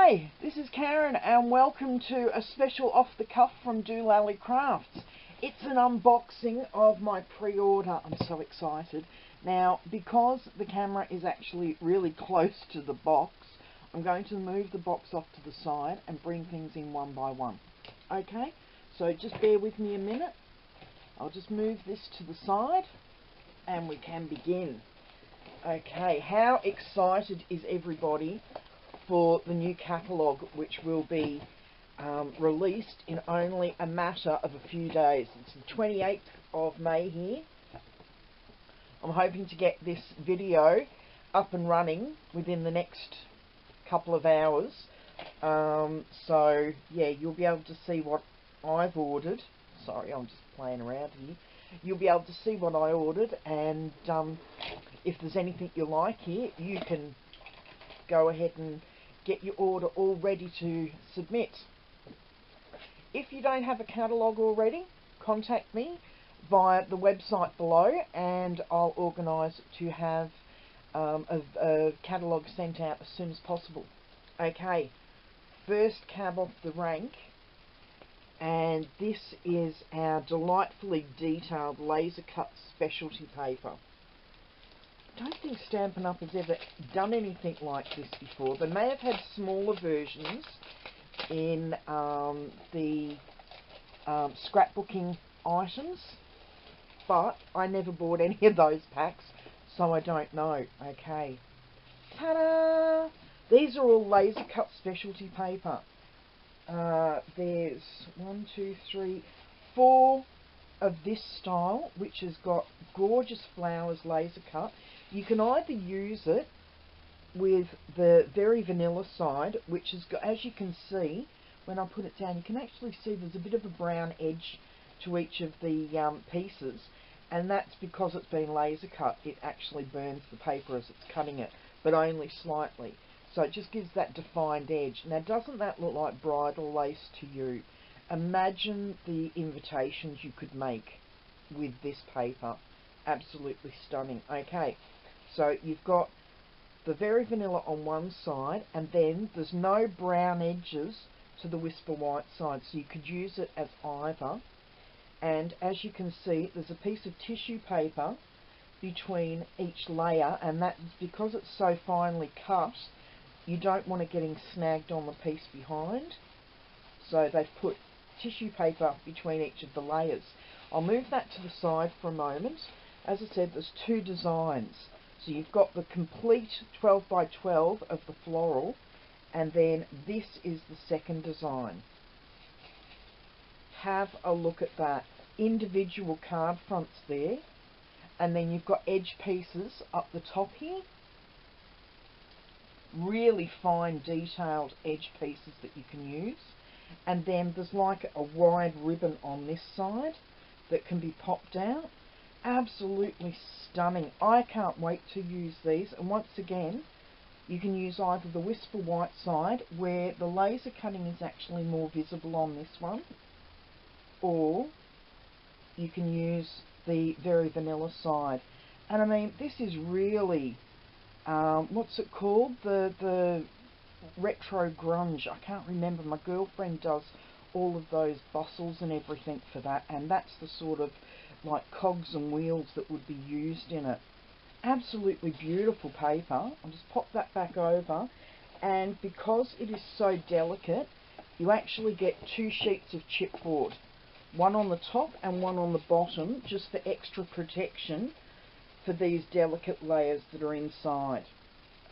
Hi, this is Karen and welcome to a special off the cuff from dolallycrafts. It's an unboxing of my pre-order. I'm so excited. Now, because the camera is actually really close to the box, I'm going to move the box off to the side and bring things in one by one. Okay, so just bear with me a minute. I'll just move this to the side and we can begin. Okay, how excited is everybody for the new catalogue, which will be released in only a matter of a few days. It's the 28th of May here. I'm hoping to get this video up and running within the next couple of hours. So yeah, you'll be able to see what I've ordered. Sorry, I'm just playing around here. You'll be able to see what I ordered, and if there's anything you like here, you can go ahead and get your order all ready to submit. If you don't have a catalogue already, contact me via the website below and I'll organise to have a catalogue sent out as soon as possible. Okay, first cab off the rank, and this is our delightfully detailed laser cut specialty paper. I don't think Stampin' Up! Has ever done anything like this before. They may have had smaller versions in the scrapbooking items, but I never bought any of those packs, so I don't know. Okay, ta-da! These are all laser cut specialty paper. There's 1, 2, 3, 4 of this style, which has got gorgeous flowers laser cut. You can either use it with the very vanilla side, which has got, as you can see when I put it down, you can actually see there's a bit of a brown edge to each of the pieces, and that's because it's been laser cut. It actually burns the paper as it's cutting it, but only slightly. So it just gives that defined edge. Now, doesn't that look like bridal lace to you? Imagine the invitations you could make with this paper. Absolutely stunning. Okay, so you've got the very vanilla on one side, and then there's no brown edges to the whisper white side, so you could use it as either. And as you can see, there's a piece of tissue paper between each layer, and that's because it's so finely cut, you don't want it getting snagged on the piece behind. So they've put tissue paper between each of the layers. I'll move that to the side for a moment. As I said, there's two designs. So you've got the complete 12 by 12 of the floral, and then this is the second design. Have a look at that. Individual card fronts there, and then you've got edge pieces up the top here. Really fine detailed edge pieces that you can use, and then there's like a wide ribbon on this side that can be popped out. Absolutely stunning. I can't wait to use these, and once again you can use either the whisper white side, where the laser cutting is actually more visible on this one, or you can use the very vanilla side. And I mean, this is really what's it called? The retro grunge. I can't remember. My girlfriend does all of those bustles and everything for that, and that's the sort of like cogs and wheels that would be used in it. Absolutely beautiful paper. I'll just pop that back over, and because it is so delicate, you actually get two sheets of chipboard, one on the top and one on the bottom, just for extra protection for these delicate layers that are inside.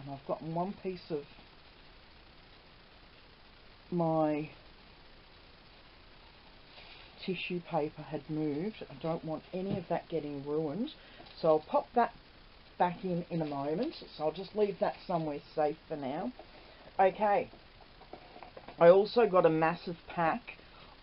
And I've got one piece of my tissue paper had moved. I don't want any of that getting ruined, so I'll pop that back in a moment. So I'll just leave that somewhere safe for now. Okay, I also got a massive pack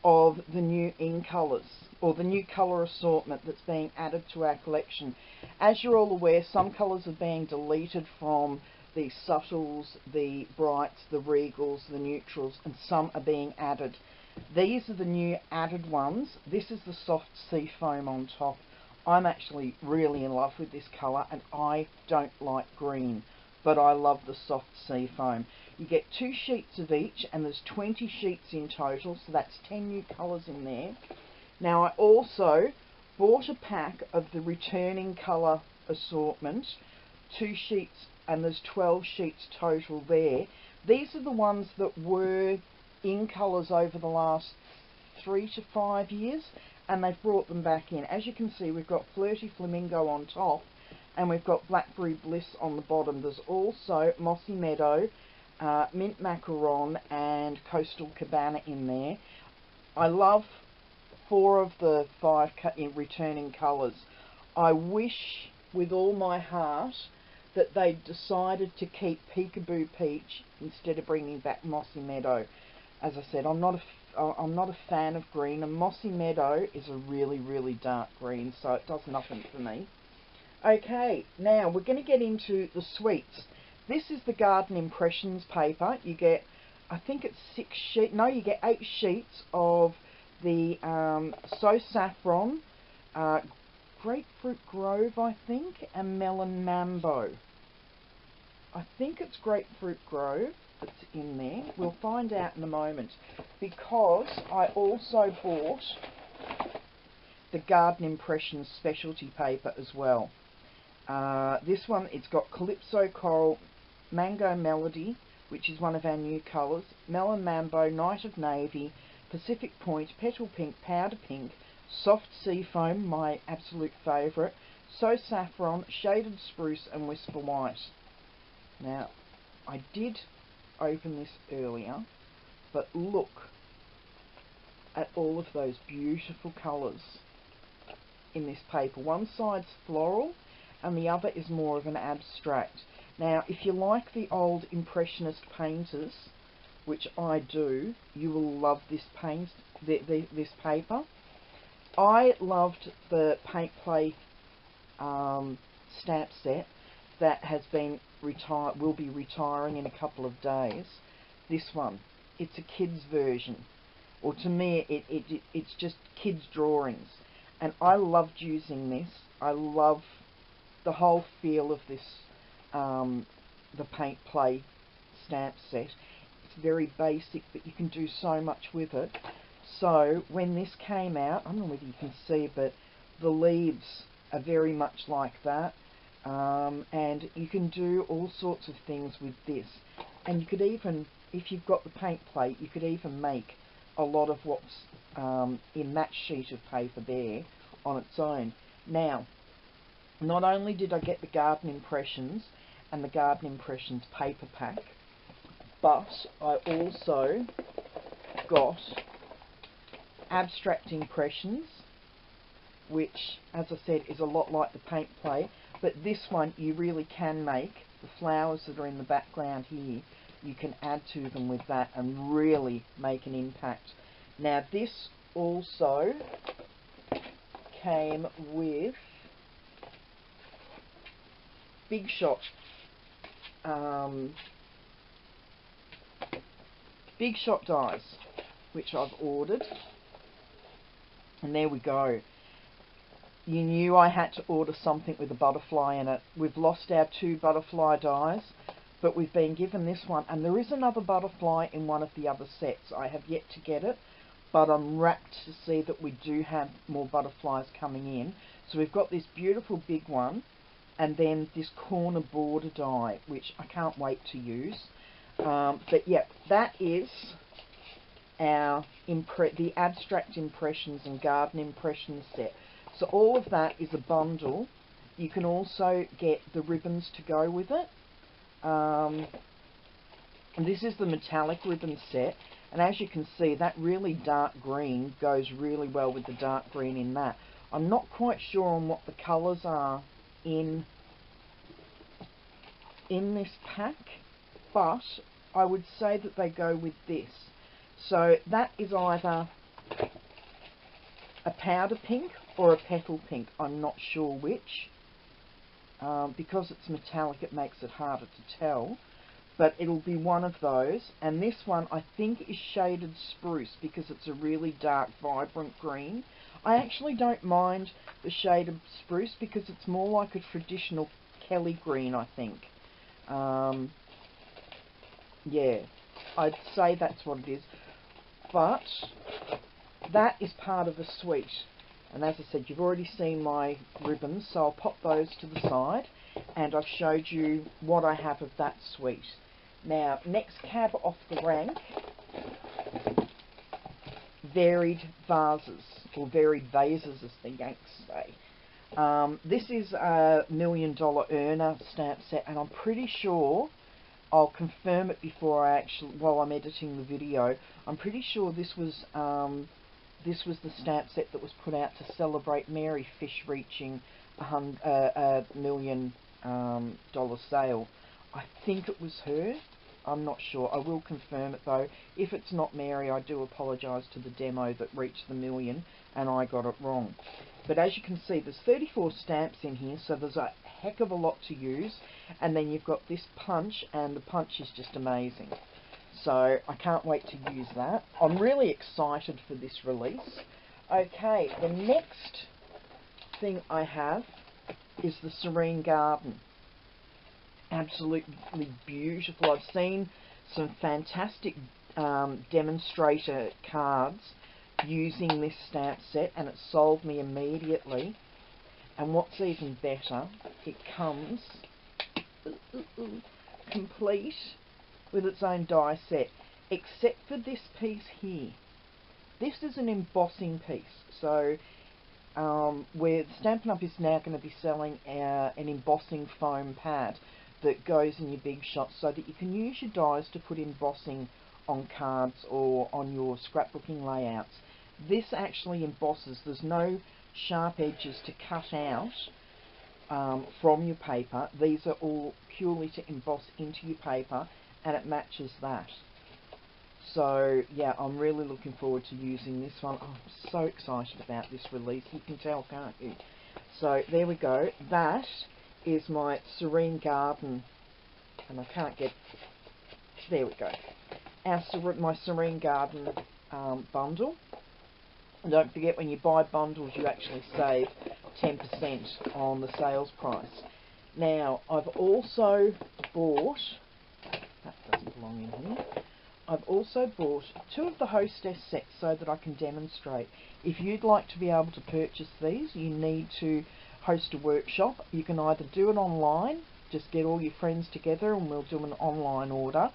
of the new in colours, or the new colour assortment that's being added to our collection. As you're all aware, some colours are being deleted from the subtles, the brights, the regals, the neutrals, and some are being added. These are the new added ones. This is the soft sea foam on top. I'm actually really in love with this colour, and I don't like green. but I love the soft sea foam. You get 2 sheets of each, and there's 20 sheets in total, so that's 10 new colours in there. Now I also bought a pack of the returning colour assortment, 2 sheets, and there's 12 sheets total there. These are the ones that were in colours over the last 3 to 5 years, and they've brought them back in. As you can see, we've got Flirty Flamingo on top, and we've got Blackberry Bliss on the bottom. There's also Mossy Meadow, Mint Macaron, and Coastal Cabana in there. I love 4 of the 5 returning colours. I wish with all my heart that they decided to keep Peekaboo Peach instead of bringing back Mossy Meadow. As I said, I'm not a fan of green, and Mossy Meadow is a really, really dark green, so it does nothing for me. Okay, now we're going to get into the sweets. This is the Garden Impressions paper. You get, I think it's 6 sheets, no, you get 8 sheets of the So Saffron, Grapefruit Grove, I think, and Melon Mambo. I think it's Grapefruit Grove that's in there. We'll find out in a moment, because I also bought the Garden Impressions specialty paper as well. This one, it's got Calypso Coral, Mango Melody, which is one of our new colours, Melon Mambo, Night of Navy, Pacific Point, Petal Pink, Powder Pink, Soft Sea Foam, my absolute favourite, So Saffron, Shaded Spruce, and Whisper White. Now, I did open this earlier, but look at all of those beautiful colours in this paper. One side's floral, and the other is more of an abstract. Now, if you like the old Impressionist painters, which I do, you will love this this paper. I loved the Paint Play stamp set that has been will be retiring in a couple of days. This one, it's a kid's version, or to me, it's just kids' drawings, and I loved using this. I love the whole feel of this, the Paint Play stamp set. It's very basic, but you can do so much with it. So when this came out, I don't know whether you can see, but the leaves are very much like that, and you can do all sorts of things with this. And you could even, if you've got the Paint Plate, you could even make a lot of what's in that sheet of paper there on its own. Now, not only did I get the Garden Impressions and the Garden Impressions paper pack, but I also got Abstract Impressions, which, as I said, is a lot like the Paint Play, but this one you really can make the flowers that are in the background here. You can add to them with that and really make an impact. Now, this also came with Big Shot dies, which I've ordered, and there we go. You knew I had to order something with a butterfly in it. We've lost our 2 butterfly dies, but we've been given this one, and there is another butterfly in one of the other sets. I have yet to get it, but I'm rapt to see that we do have more butterflies coming in. So we've got this beautiful big one, and then this corner border die, which I can't wait to use. But yeah, that is our the Abstract Impressions and Garden Impressions set. So all of that is a bundle. You can also get the ribbons to go with it. And this is the metallic ribbon set. And as you can see, that really dark green goes really well with the dark green in that. I'm not quite sure on what the colours are in this pack, but I would say that they go with this. So that is either a powder pink or a petal pink. I'm not sure which. Because it's metallic, it makes it harder to tell. But it'll be one of those. And this one, I think, is Shaded Spruce because it's a really dark, vibrant green. I actually don't mind the Shaded Spruce because it's more like a traditional Kelly green, I think. Yeah, I'd say that's what it is. But that is part of the suite. And as I said, you've already seen my ribbons, so I'll pop those to the side. And I've showed you what I have of that suite. Now, next cab off the rank, varied vases, or varied vases as the Yanks say. This is a $1 Million Earner stamp set, and I'm pretty sure, I'll confirm it before while I'm editing the video, I'm pretty sure this was the stamp set that was put out to celebrate Mary Fish reaching a $1 million sale. I think it was her. I'm not sure. I will confirm it though. If it's not Mary, I do apologise to the demo that reached the million and I got it wrong. But as you can see, there's 34 stamps in here, so there's a heck of a lot to use. And then you've got this punch, and the punch is just amazing. So I can't wait to use that. I'm really excited for this release. Okay, the next thing I have is the Serene Garden. Absolutely beautiful. I've seen some fantastic demonstrator cards using this stamp set, and it sold me immediately. And what's even better, it comes complete with its own die set, except for this piece here. This is an embossing piece, so where Stampin' Up! Is now going to be selling an embossing foam pad that goes in your big shots, so that you can use your dies to put embossing on cards or on your scrapbooking layouts. This actually embosses. There's no sharp edges to cut out from your paper. These are all purely to emboss into your paper, and it matches that. So yeah, I'm really looking forward to using this one. I'm so excited about this release. You can tell, can't you? So there we go. That is my Serene Garden, and I can't get, there we go, my Serene Garden bundle. And don't forget, when you buy bundles you actually save 10% on the sales price. Now I've also bought, that doesn't belong in here, I've also bought 2 of the Hostess sets so that I can demonstrate. If you'd like to be able to purchase these, you need to host a workshop. You can either do it online, just get all your friends together and we'll do an online order,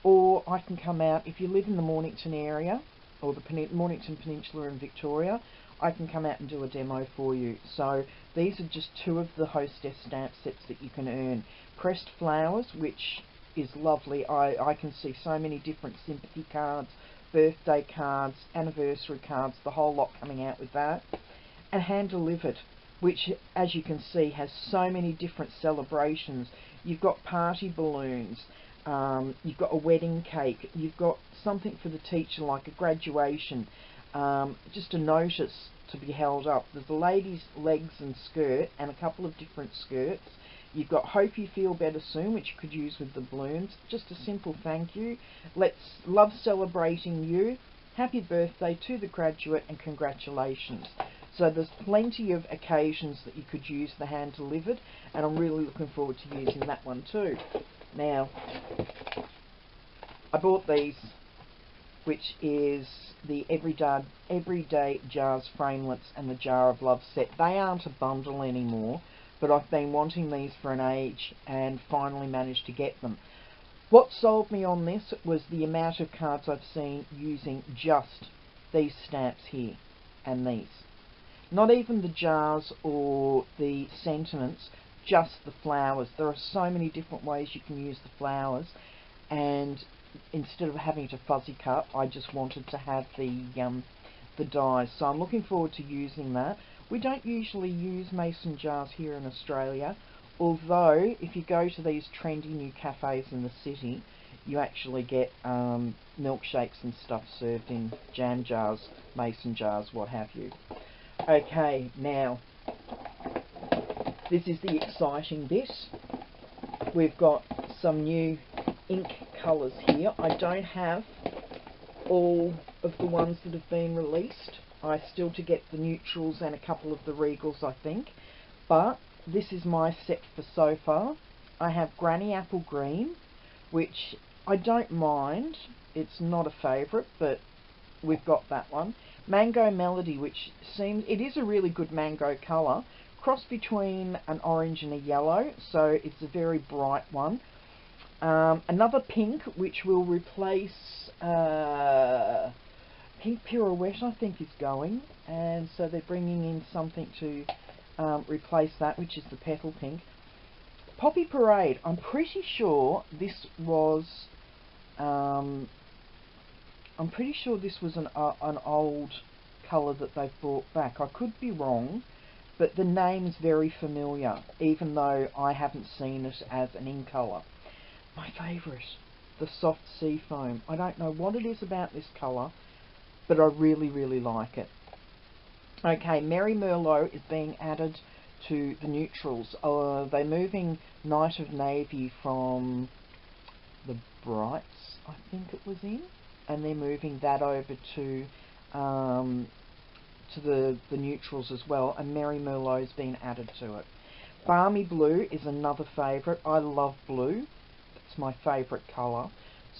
or I can come out, if you live in the Mornington area, or the Mornington Peninsula in Victoria, I can come out and do a demo for you. So these are just 2 of the Hostess stamp sets that you can earn. Pressed Flowers, which is lovely. I can see so many different sympathy cards, birthday cards, anniversary cards, the whole lot coming out with that. And Hand Delivered, which, as you can see, has so many different celebrations. You've got party balloons, you've got a wedding cake, you've got something for the teacher like a graduation, just a notice to be held up. There's a lady's legs and skirt and a couple of different skirts. You've got Hope You Feel Better Soon, which you could use with the balloons. Just a simple thank you. Love celebrating you. Happy birthday to the graduate and congratulations. So there's plenty of occasions that you could use the Hand Delivered, and I'm really looking forward to using that one too. Now, I bought these, which is the Everyday Jars Framelits and the Jar of Love set. They aren't a bundle anymore, but I've been wanting these for an age and finally managed to get them. What sold me on this was the amount of cards I've seen using just these stamps here and these. Not even the jars or the sentiments, just the flowers. There are so many different ways you can use the flowers, and instead of having to fuzzy cut, I just wanted to have the dies. So I'm looking forward to using that. We don't usually use mason jars here in Australia, although if you go to these trendy new cafes in the city, you actually get milkshakes and stuff served in jam jars, mason jars, what have you. Okay, now, this is the exciting bit. We've got some new ink colours here. I don't have all of the ones that have been released. I still to get the neutrals and a couple of the regals, I think. But this is my set for so far. I have Granny Apple Green, which I don't mind. It's not a favourite, but we've got that one. Mango Melody, which seems, it is a really good mango colour, cross between an orange and a yellow, so it's a very bright one. Another pink, which will replace Pink Pirouette, I think, is going, and so they're bringing in something to replace that, which is the Petal Pink. Poppy Parade, I'm pretty sure this was an old colour that they've brought back. I could be wrong, but the name's very familiar, even though I haven't seen it as an in colour. My favourite, the Soft Sea Foam. I don't know what it is about this colour, but I really, really like it. Okay, Merry Merlot is being added to the neutrals. They're moving Night of Navy from the Brights, I think it was in, and they're moving that over to the neutrals as well, and Merry Merlot's been added to it. Balmy Blue is another favourite. I love blue. It's my favourite colour.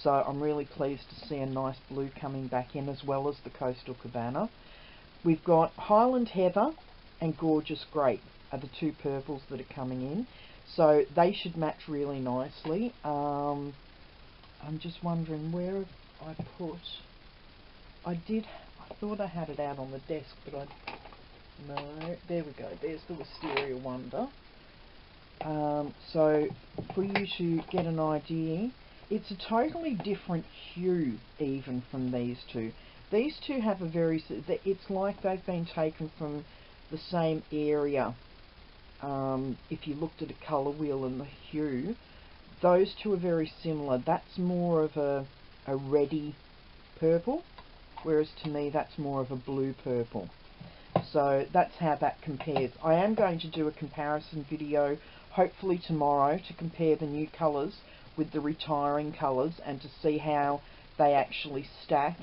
So I'm really pleased to see a nice blue coming back in, as well as the Coastal Cabana. We've got Highland Heather and Gorgeous Grape are the two purples that are coming in. So they should match really nicely. I'm just wondering, where have I put... I thought I had it out on the desk, but no, there we go. There's the Wisteria Wonder. So for you to get an idea, it's a totally different hue even from these two. These two have a very... It's like they've been taken from the same area. If you looked at a colour wheel and the hue, those two are very similar. That's more of a reddy purple, whereas to me that's more of a blue purple. So that's how that compares. I am going to do a comparison video hopefully tomorrow to compare the new colours with the retiring colours and to see how they actually stack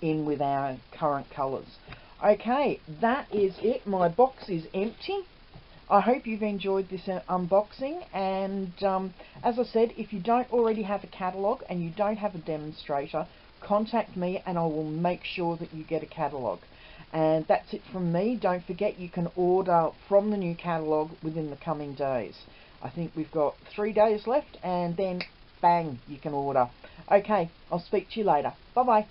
in with our current colours. Okay, that is it. My box is empty. I hope you've enjoyed this unboxing, and as I said, if you don't already have a catalogue and you don't have a demonstrator, contact me and I will make sure that you get a catalogue. And that's it from me. Don't forget, you can order from the new catalogue within the coming days. I think we've got 3 days left, and then bang, you can order. Okay, I'll speak to you later. Bye bye.